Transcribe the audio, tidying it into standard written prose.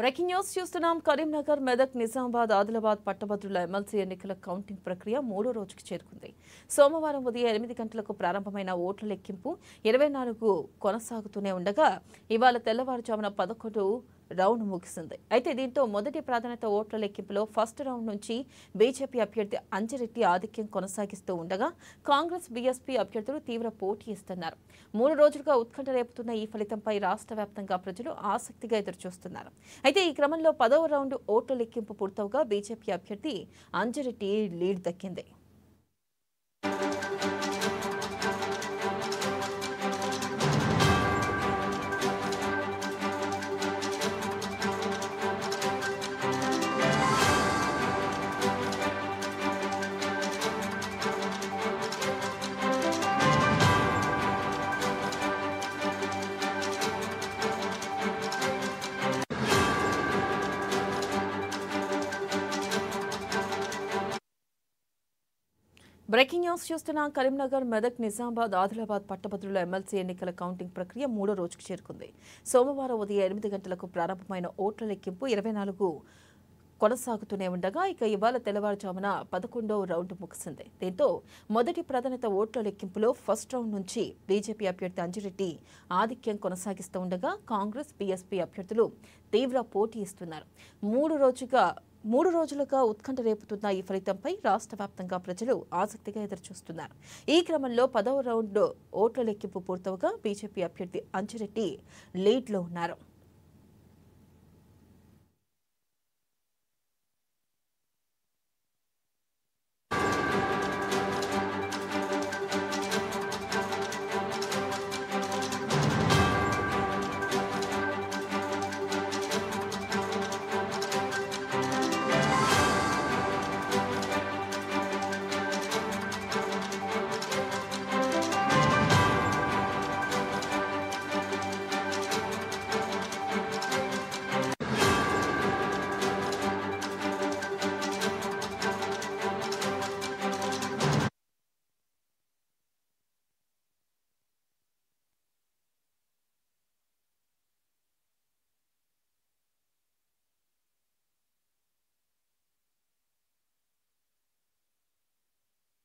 Breaking news చూస్తున్నాం. కరీంనగర్, మెదక్, నిజామాబాద్, ఆదిలాబాద్ పట్టభద్రుల MLC ఎన్నికల కౌంటింగ్ ప్రక్రియ 3వ రోజుకు చేరుకుంది. సోమవారం ఉదయం 8 గంటలకు ప్రారంభమైన ఓట్ల లెక్కింపు 24 కొనసాగుతూనే ఉండగా ఇవాళ తెల్లవారుజామున 11 రౌండ్ ముగిసింది. అయితే దీంతో మొదటి ప్రాధాన్యత ఓట్ల లెక్కింపులో ఫస్ట్ రౌండ్ నుంచి బీజేపీ అభ్యర్థి అంజిరెడ్డి ఆధిక్యం కొనసాగిస్తూ ఉండగా కాంగ్రెస్, బీఎస్పీ అభ్యర్థులు తీవ్ర పోటీ ఇస్తున్నారు. 3 రోజులుగా ఉత్కంఠ రేపుతున్న ఈ ఫలితంపై రాష్ట్ర వ్యాప్తంగా ప్రజలు ఆసక్తిగా ఎదురుచూస్తున్నారు. అయితే ఈ క్రమంలో 10వ రౌండ్ ఓట్ల లెక్కింపు పూర్తవగా బీజేపీ అభ్యర్థి అంజిరెడ్డి లీడ్ దక్కింది. బ్రేకింగ్ న్యూస్ చూస్తున్నాం. కరీంనగర్, మెదక్, నిజామాబాద్, ఆదిలాబాద్ పట్టభద్రుల ఎమ్మెల్సీ ఎన్నికల కౌంటింగ్ ప్రక్రియ 3వ రోజుకు చేరుకుంది. సోమవారం ఉదయం 8 గంటలకు ప్రారంభమైన ఓట్ల లెక్కింపు 24 కొనసాగుతూనే ఉండగా ఇవాళ తెల్లవారుజామున 11వ రౌండ్ ముగిసింది. దీంతో మొదటి ప్రాధాన్యత ఓట్ల లెక్కింపులో ఫస్ట్ రౌండ్ నుంచి బీజేపీ అభ్యర్థి అంజిరెడ్డి ఆధిక్యం కొనసాగిస్తూ ఉండగా కాంగ్రెస్, బీఎస్పీ అభ్యర్థులు తీవ్ర పోటీ ఇస్తున్నారు. 3 రోజులుగా ఉత్కంఠ రేపుతున్న ఈ ఫలితంపై రాష్ట్ర వ్యాప్తంగా ప్రజలు ఆసక్తిగా ఎదురుచూస్తున్నారు. ఈ క్రమంలో 10వ రౌండ్ ఓట్ల లెక్కింపు పూర్తవగా బీజేపీ అభ్యర్థి అంజిరెడ్డి లీడ్లో ఉన్నారు.